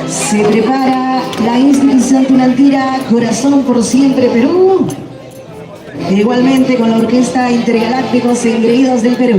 Se prepara la institución tunantera Corazón por Siempre Perú, igualmente con la Orquesta Intergalácticos Engreídos del Perú.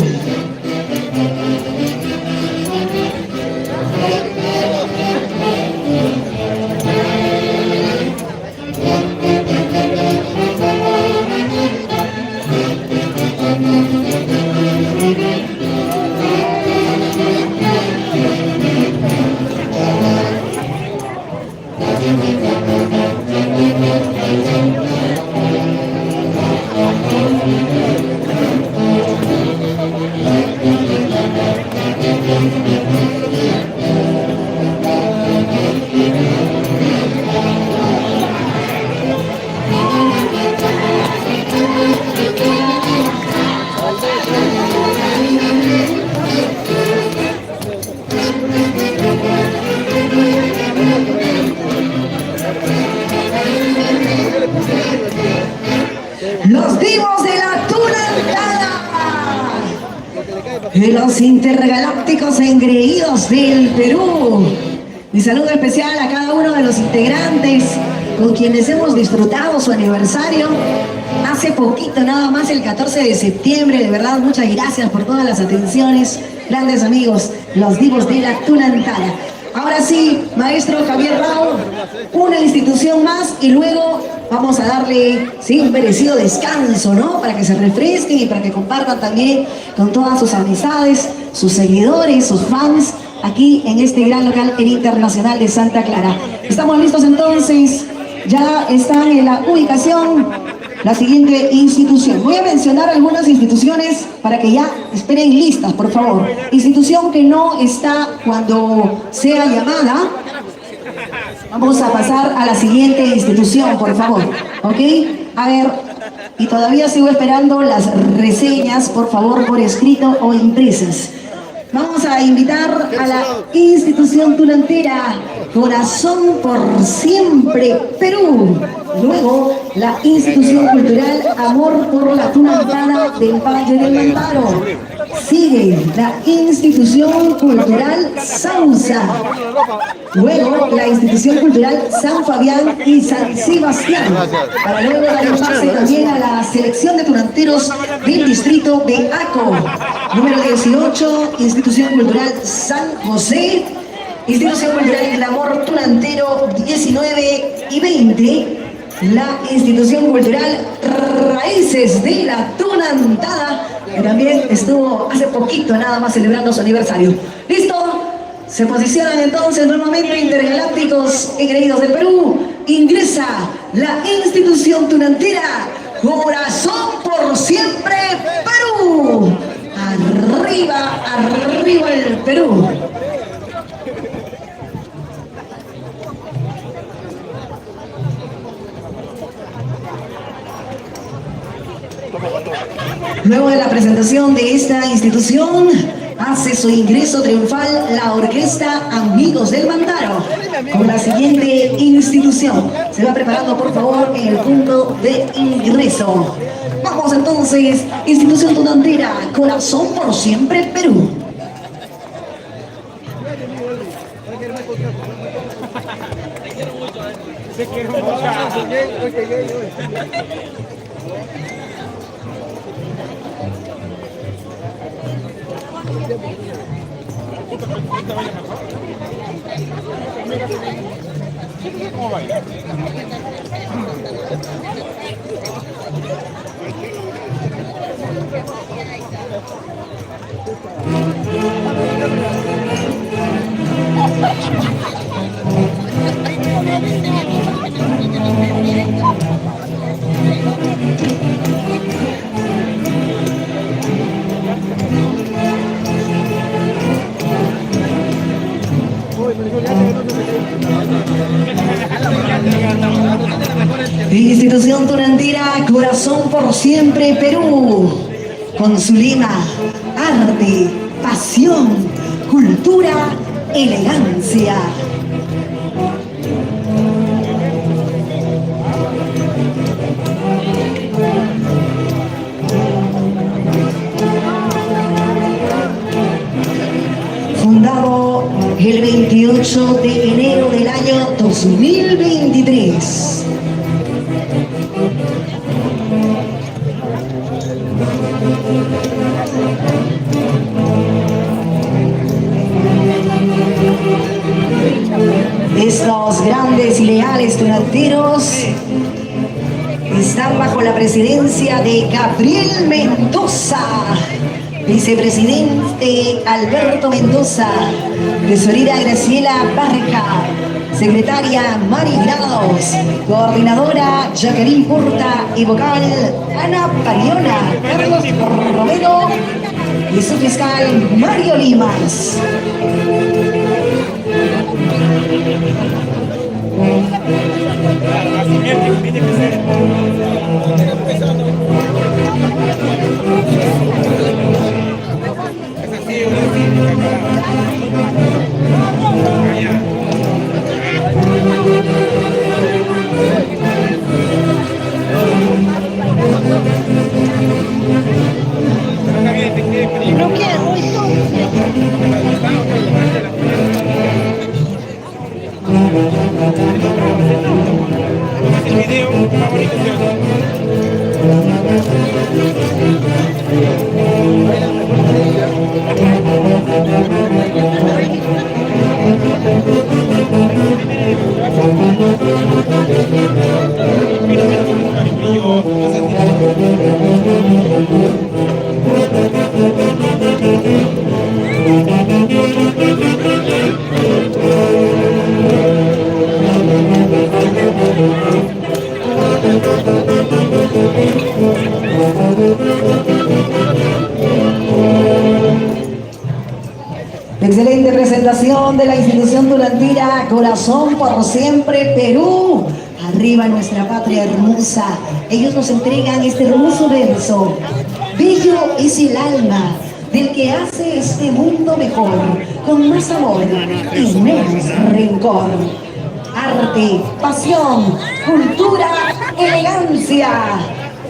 Los divos de la tunantada, los intergalácticos engreídos del Perú. Mi saludo especial a cada uno de los integrantes con quienes hemos disfrutado su aniversario hace poquito, nada más el 14 de septiembre. De verdad, muchas gracias por todas las atenciones. Grandes amigos, los divos de la tunantada. Ahora sí, maestro Javier Rao, una institución más y luego vamos a darle, sí, un merecido descanso, ¿no? Para que se refresquen y para que compartan también con todas sus amistades, sus seguidores, sus fans, aquí en este gran local en Internacional de Santa Clara. Estamos listos entonces, ya están en la ubicación la siguiente institución. Voy a mencionar algunas instituciones para que ya esperen listas, por favor. Institución que no está cuando sea llamada. Vamos a pasar a la siguiente institución, por favor. ¿Ok? A ver, y todavía sigo esperando las reseñas, por favor, por escrito o impresas. Vamos a invitar a la institución tunantera Corazón por Siempre Perú. Luego, la institución cultural Amor por la Tunantada del Valle del Mantaro. Sigue la institución cultural Sausa. Luego, la institución cultural San Fabián y San Sebastián. Para luego dar el pase también a la selección de tunanteros del distrito de Aco. Número 18, institución cultural San José. Institución cultural El Amor Tunantero 19 y 20. La institución cultural Raíces de la Tunantada, que también estuvo hace poquito nada más celebrando su aniversario. ¿Listo? Se posicionan entonces nuevamente Intergalácticos Engreídos del Perú. Ingresa la institución tunantera Corazón por Siempre Perú. Arriba, arriba el Perú. Luego de la presentación de esta institución, hace su ingreso triunfal la orquesta Amigos del Mantaro con la siguiente institución. Se va preparando, por favor, en el punto de ingreso. Vamos entonces, institución tunantera Corazón por Siempre Perú. ¿Cómo baila? Institución tunantera Corazón por Siempre Perú, con su lema arte, pasión, cultura, elegancia. fundado el 28 de enero del año 2023. Estos grandes y leales tonateros están bajo la presidencia de Gabriel Mendoza, vicepresidente Alberto Mendoza, tesorera Graciela Barca, secretaria Mari Grados, coordinadora Jacqueline Porta y vocal Ana Pariona, Carlos Romero y su fiscal Mario Limas. No quiero esto. El video favorito de Excelente presentación de la institución tunantera Corazón por Siempre Perú. Arriba nuestra patria hermosa. Ellos nos entregan este hermoso verso. Bello es el alma del que hace este mundo mejor, con más amor y menos rencor. Arte, pasión, cultura, elegancia.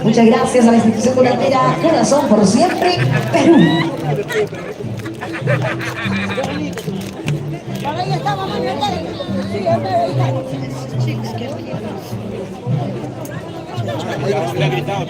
Muchas gracias a la institución tunantera Corazón por Siempre Perú. Por ahí estamos, Manuel. Le ha gritado.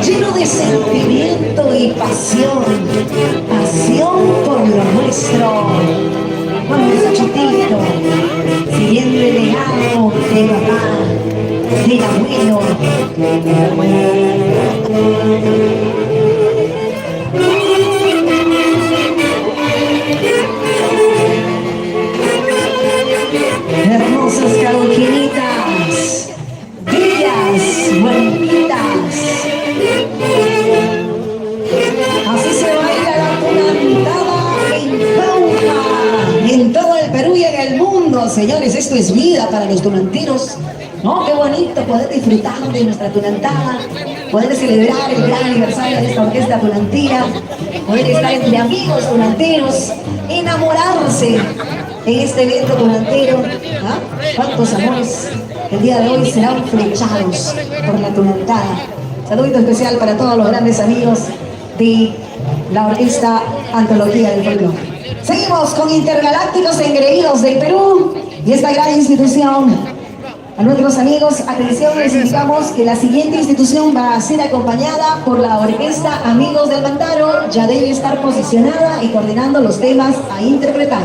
lleno de sentimiento y pasión, pasión por lo nuestro. Cuando es chiquitito, siguiendo el legado de papá, del abuelo. amigos, señores, esto es vida para los tunantinos. No, qué bonito poder disfrutar de nuestra tunantada, poder celebrar el gran aniversario de esta orquesta tunantira, poder estar entre amigos tunanteros, enamorarse en este evento tunantero. ¿Ah? ¿Cuántos amores el día de hoy serán flechados por la tunantada? Saludito especial para todos los grandes amigos de la orquesta Antología del Folclore. Seguimos con Intergalácticos Engreídos del Perú y esta gran institución. A nuestros amigos, atención, les indicamos que la siguiente institución va a ser acompañada por la orquesta Amigos del Mantaro. Ya debe estar posicionada y coordinando los temas a interpretar.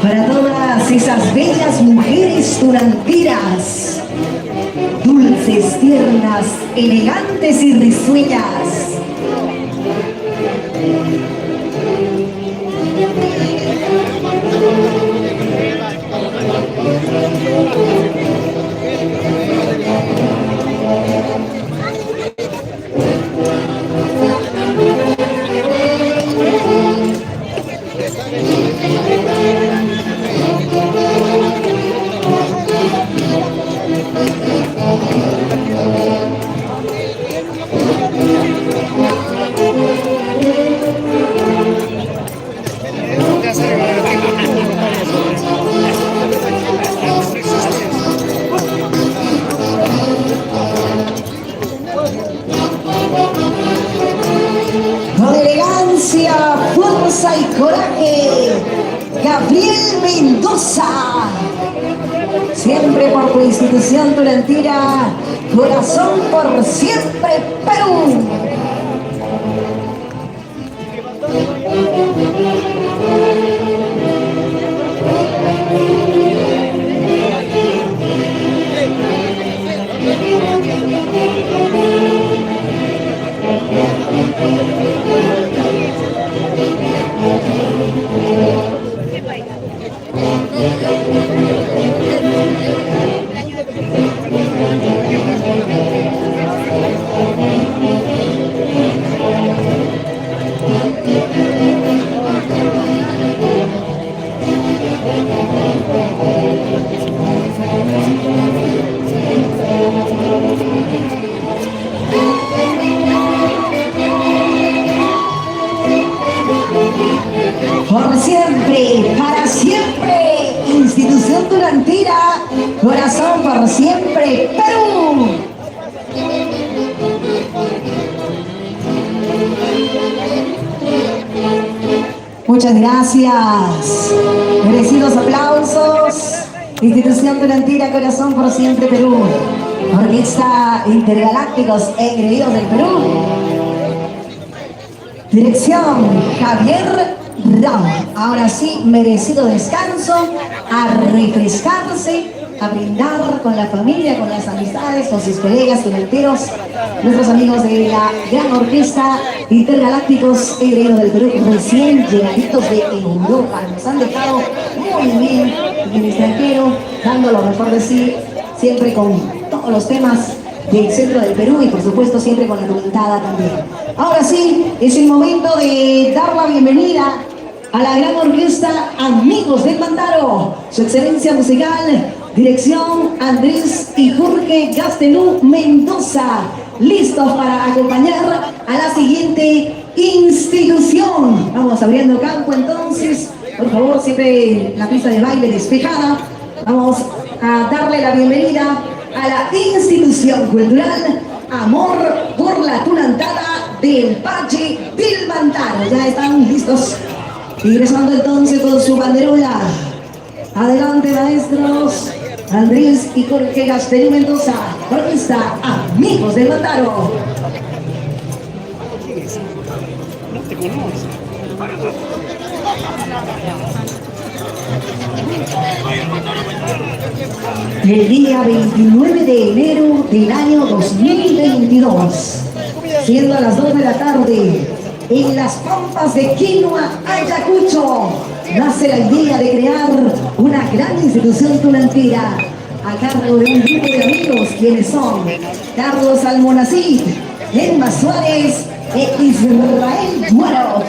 Para todas esas bellas mujeres tunantiras, dulces, tiernas, elegantes y risueñas. Con elegancia, fuerza y coraje, Gabriel Mendoza. Siempre por tu institución tunantira, corazón por siempre, Perú. Por siempre, para siempre, institución tunantira, corazón por siempre, Perú. Muchas gracias. Merecidos aplausos. Institución tunantira, corazón por siempre, Perú. Orquesta Intergalácticos Engreídos del Perú. Dirección Javier Rao. Ahora sí, merecido descanso, a refrescarse, a brindar con la familia, con las amistades, con sus colegas tunanteros, nuestros amigos de la gran orquesta Intergalácticos Engreídos del Perú, recién llegaditos de Europa. Nos han dejado muy bien en el extranjero, dando lo mejor de sí, siempre con todos los temas del centro del Perú y por supuesto siempre con la tunantada también. Ahora sí, es el momento de dar la bienvenida a la gran orquesta Amigos del Mantaro, su excelencia musical, dirección Andrés y Jorge Gastelú Mendoza, listos para acompañar a la siguiente institución. Vamos abriendo campo entonces. Por favor, siempre la pista de baile despejada. Vamos a darle la bienvenida a la institución cultural Amor por la Tunantada del Valle del Mantaro. Ya están listos, ingresando entonces con su banderola. Adelante, maestros Andrés y Jorge Gastelí Mendoza, orquesta Amigos del Mantaro. No te conoce. El día 29 de enero del año 2022, siendo a las 2 de la tarde, en las pampas de Quinua, Ayacucho, nace la idea de crear una gran institución tunantera a cargo de un grupo de amigos, quienes son Carlos Almonacid, Emma Suárez e Israel Muero.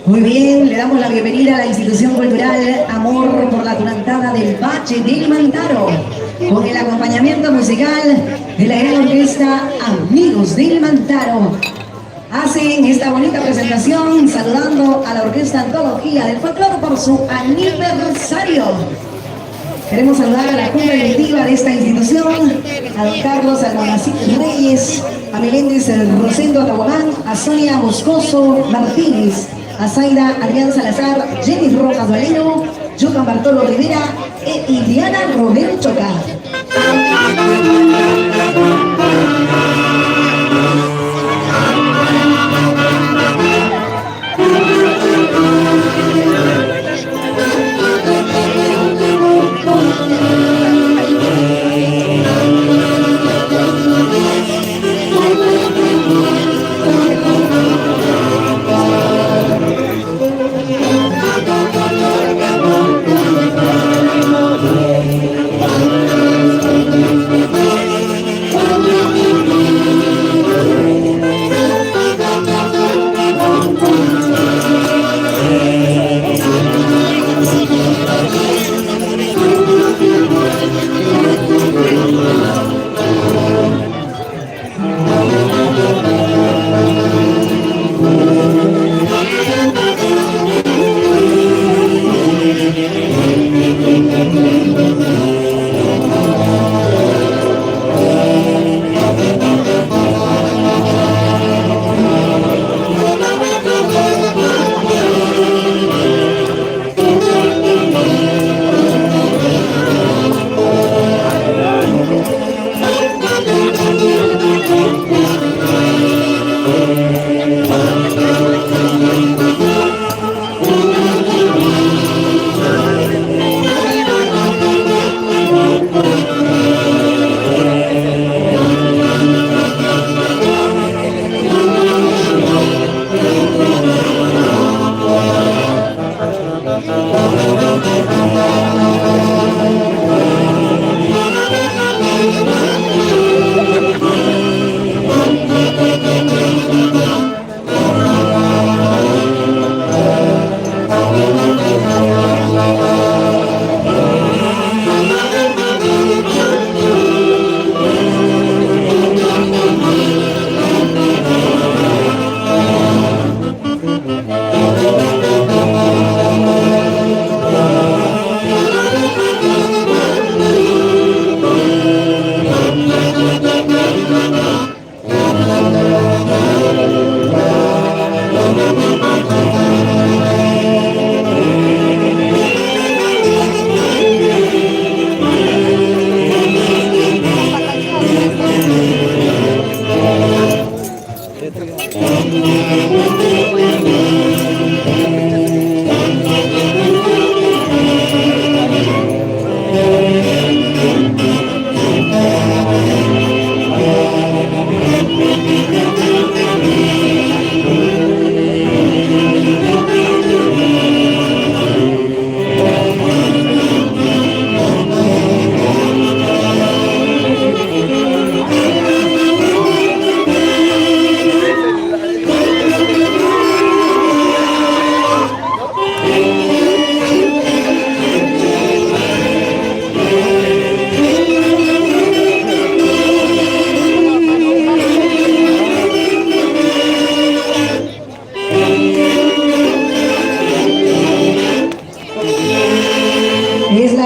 Muy bien, le damos la bienvenida a la institución cultural Amor por la Tunantada del Valle del Mantaro, con el acompañamiento musical de la gran orquesta Amigos del Mantaro. Hacen esta bonita presentación saludando a la orquesta Antología del Folclore por su aniversario. Queremos saludar a la cumbre directiva de esta institución, a don Carlos Almonacid Reyes, a Meléndez Rosendo Atahuamán, a Sonia Moscoso Martínez, a Zaida Adrián Salazar, Jenny Rojas Valero, Jocan Bartolo Rivera e Iliana Romero Choca.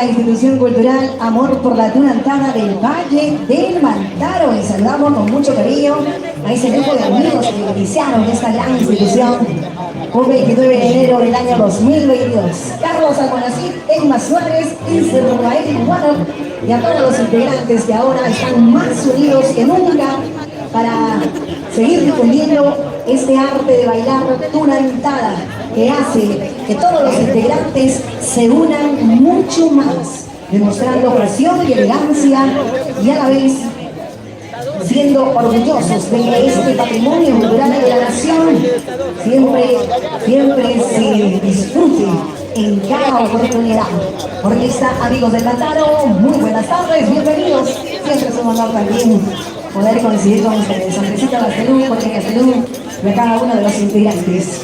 la institución cultural Amor por la Tunantana del Valle del Mantaro. Y saludamos con mucho cariño a ese grupo de amigos que iniciaron esta gran institución un 29 de enero del año 2022. Carlos Almonacid, Emma Suárez, Israel Guano y a todos los integrantes que ahora están más unidos que nunca para seguir difundiendo este arte de bailar tunantada que hace que todos los integrantes se unan mucho más, demostrando pasión y elegancia y a la vez siendo orgullosos de que este patrimonio cultural de la nación siempre se disfrute en cada oportunidad. Orquesta Amigos del Mantaro, muy buenas tardes, bienvenidos. Siempre es un honor también poder coincidir con ustedes. Andresito Gastelú, Jorge Gastelú, de cada uno de los integrantes.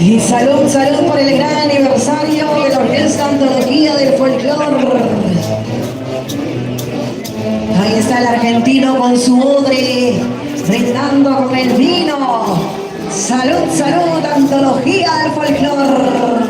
Y salud, salud por el gran aniversario de la Orquesta Antología del Folclor. Ahí está el argentino con su odre, brindando con el vino. Salud, salud, Antología del Folclor.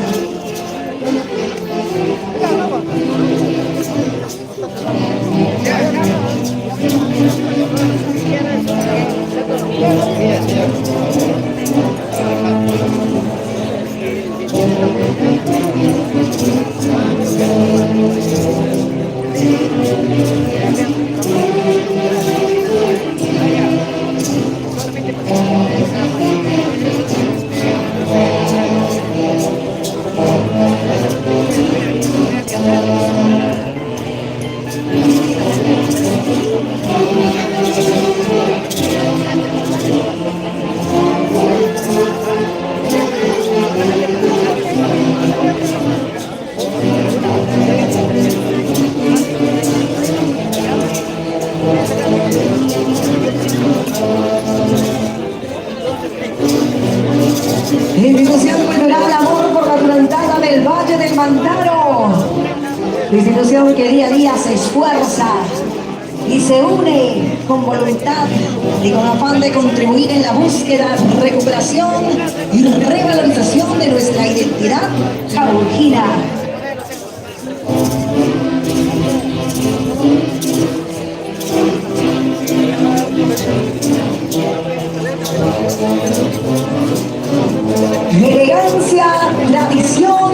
Institución Cultural Amor por la Tunantana del Valle del Mantaro. Institución que día a día se esfuerza y se une con voluntad y con afán de contribuir en la búsqueda, recuperación y revalorización de nuestra identidad jaulquina. Elegancia, tradición,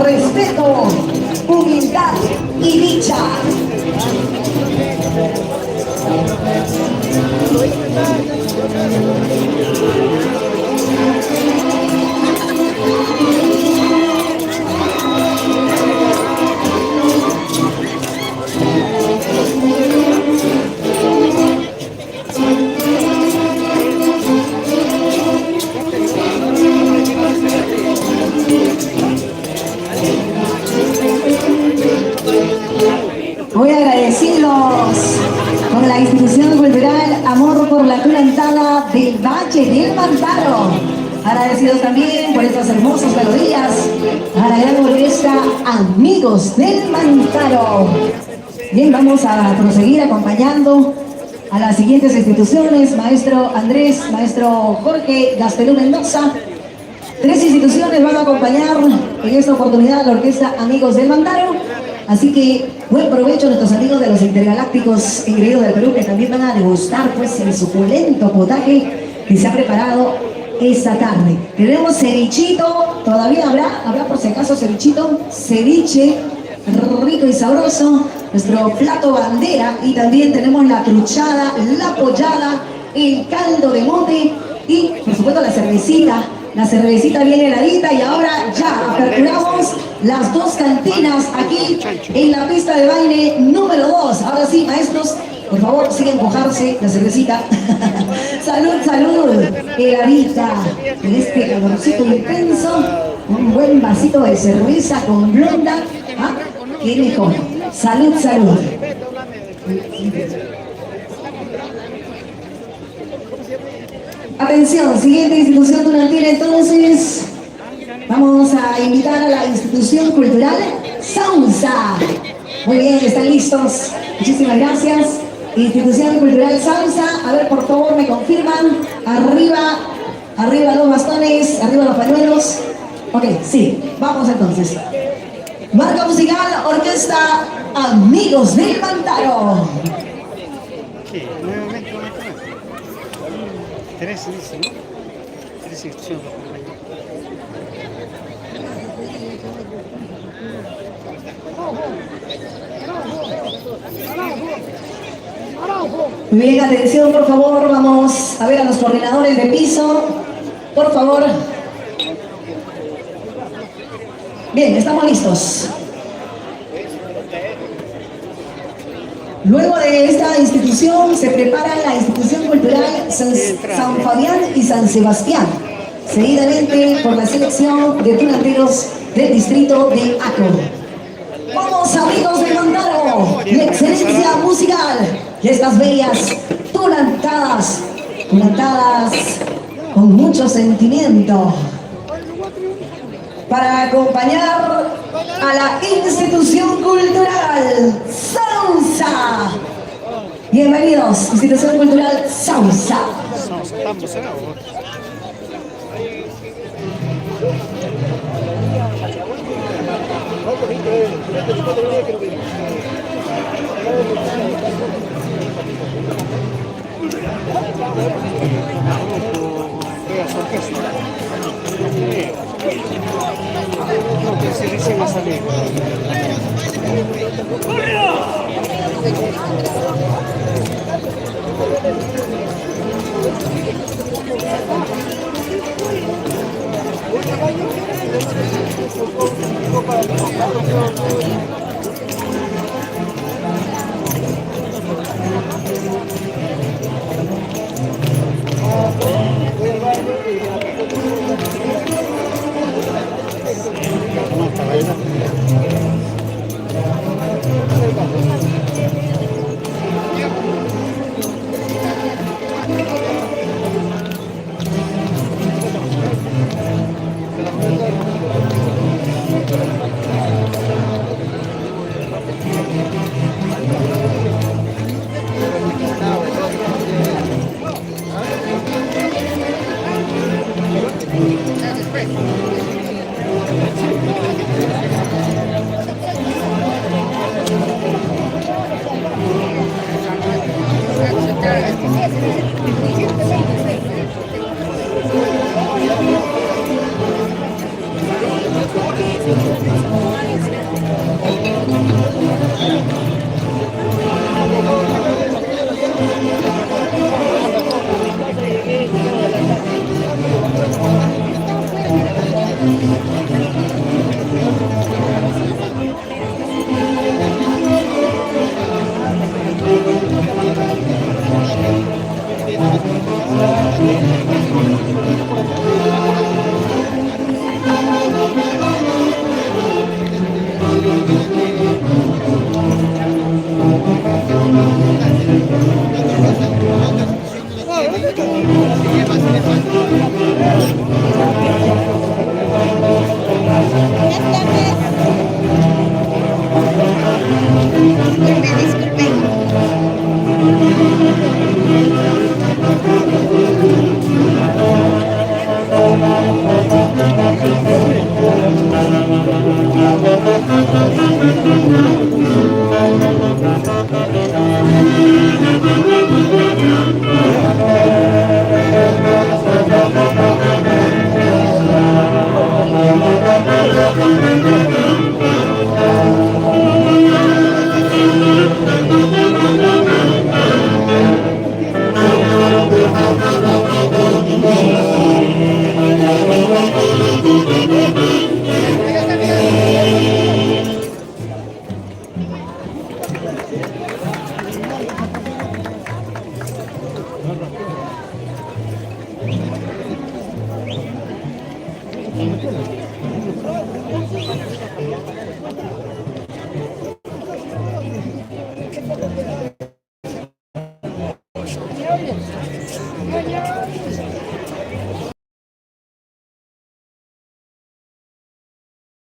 respeto, humildad y dicha. Muy agradecidos con la institución cultural Amor por la Tunantana del Valle del Mantaro. Agradecidos también por estas hermosas melodías a la gran orquesta Amigos del Mantaro. Bien, vamos a proseguir acompañando a las siguientes instituciones: maestro Andrés, maestro Jorge Gastelú Mendoza. Tres instituciones van a acompañar en esta oportunidad a la orquesta Amigos del Mantaro. Así que buen provecho a nuestros amigos de los intergalácticos engreídos del Perú, que también van a degustar pues el suculento potaje que se ha preparado esta tarde. Tenemos cevichito, todavía habrá por si acaso cevichito, ceviche rico y sabroso, nuestro plato bandera, y también tenemos la truchada, la pollada, el caldo de mote y por supuesto la cervecita La cervecita bien heladita y ahora ya aperturamos las dos cantinas aquí en la pista de baile número 2. Ahora sí, maestros, por favor, sigan empujarse la cervecita. Salud, salud, heladita. En este calorcito intenso, un buen vasito de cerveza con blonda. ¿Ah? ¿Qué mejor? Salud, salud. Atención, siguiente institución tulantina entonces. Vamos a invitar a la institución cultural Sausa. Muy bien, están listos. Muchísimas gracias. Institución cultural Sausa. A ver, por favor, me confirman. Arriba, arriba los bastones, arriba los pañuelos. Ok, sí, vamos entonces. Marca musical, orquesta Amigos del Pantano. ¿Qué? Nuevamente una vez más. Tres dice, ¿no? Tres secciones. Muy bien, atención, por favor, vamos a ver a los coordinadores de piso. Por favor. Bien, estamos listos. Luego de esta institución se prepara la institución cultural San Fabián y San Sebastián, seguidamente por la selección de tunanteros del distrito de Aco. Vamos, amigos de Pantano, la excelencia musical y estas bellas tunantadas con mucho sentimiento, para acompañar a la institución cultural Sausa. Bienvenidos, institución cultural Sausa. Estamos cerrados. No, que se recién ha salido.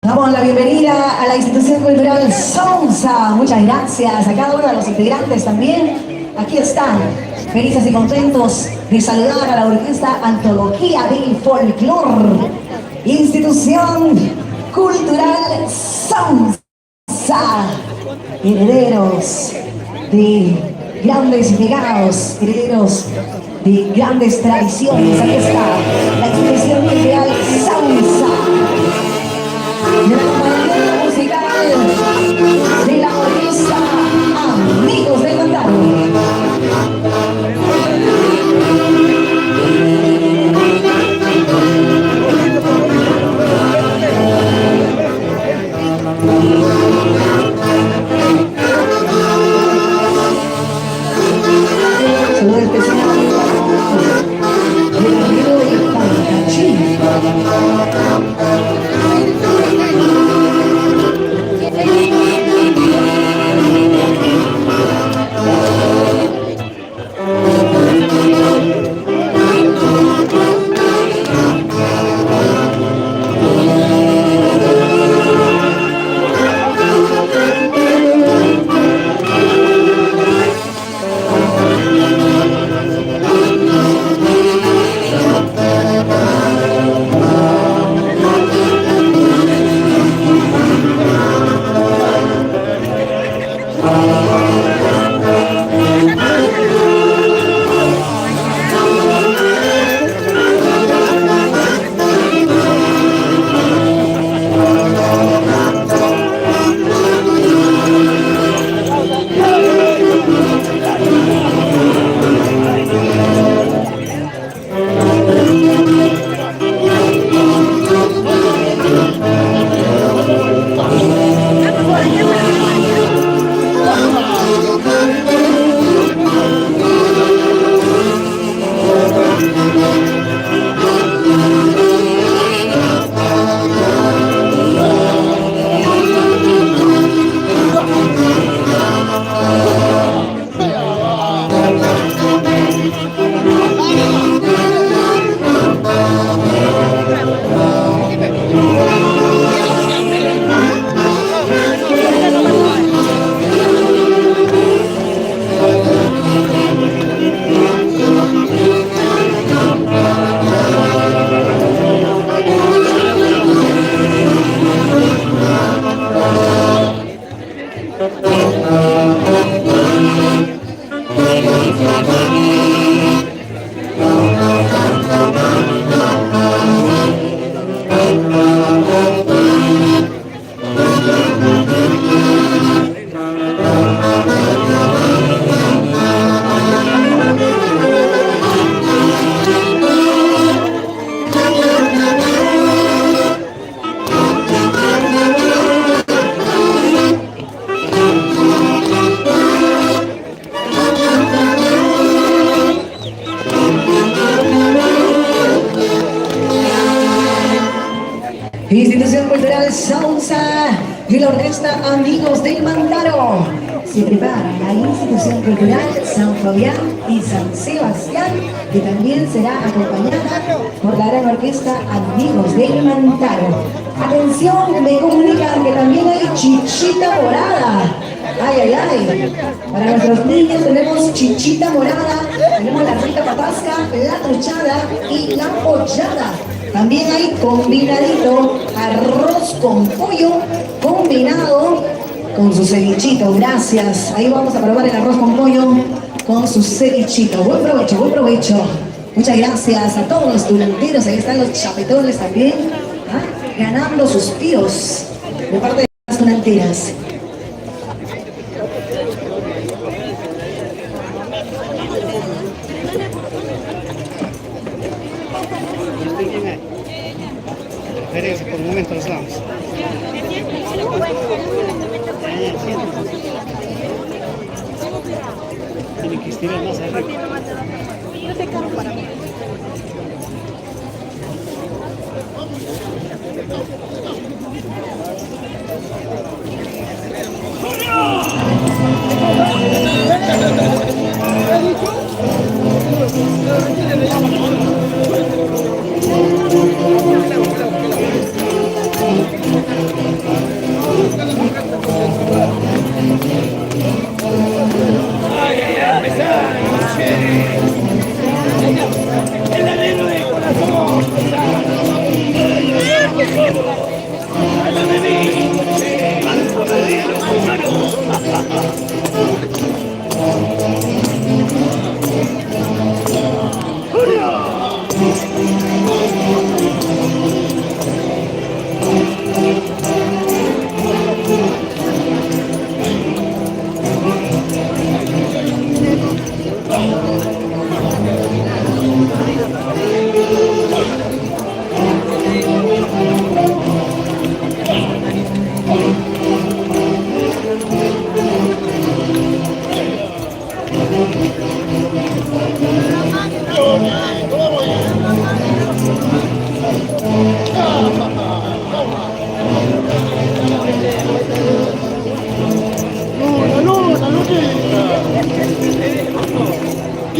Damos la bienvenida a la institución cultural Sonsa. Muchas gracias a cada uno de los integrantes también. Aquí están, felices y contentos de saludar a la orquesta Antología del Folclor. Institución cultural Sonsa. Herederos de grandes legados, herederos de grandes tradiciones. Aquí está la institución cultural Sonsa. De la compañía musical de la orquesta Amigos del Mantaro. Saludos especiales de la Río de Pancachín. Institución Cultural Sonsa y la orquesta Amigos del Mantaro. Se prepara la Institución Cultural San Fabián y San Sebastián, que también será acompañada por la gran orquesta Amigos del Mantaro. Atención, me comunican que también hay chichita morada. Ay, ay, ay. Para nuestros niños tenemos chichita morada, tenemos la rica patasca, la truchada y la pochada. También hay combinadito, arroz con pollo combinado con su cevichito. Gracias. Ahí vamos a probar el arroz con pollo con su cevichito. Buen provecho, buen provecho. Muchas gracias a todos los duranteros. Ahí están los chapetones también, ganando suspiros de parte de las duranteras. Espérense por un momento, los damos. Tienen que estirar más arriba.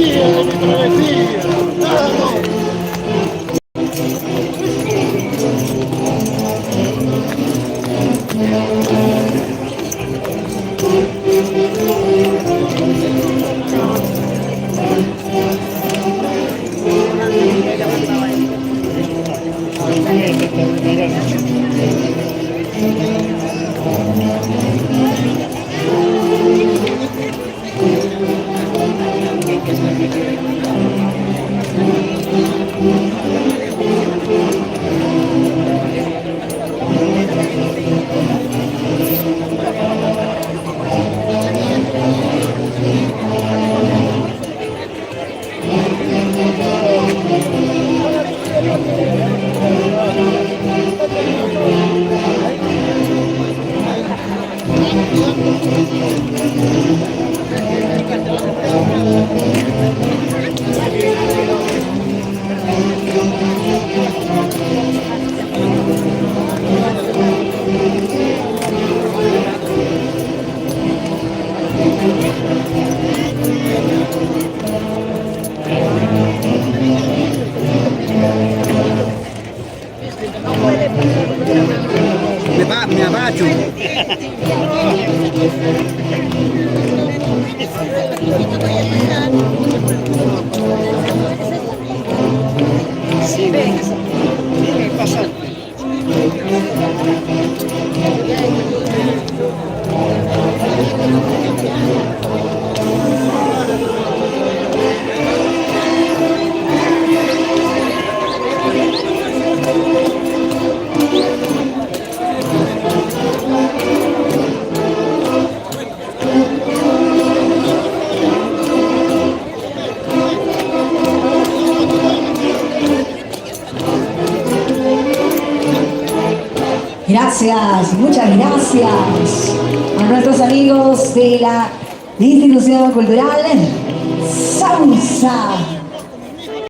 travesía, de mi travesía. Vamos. Me abacho. Sí, tiene que pasar. Gracias, muchas gracias a nuestros amigos de la institución cultural Sausa.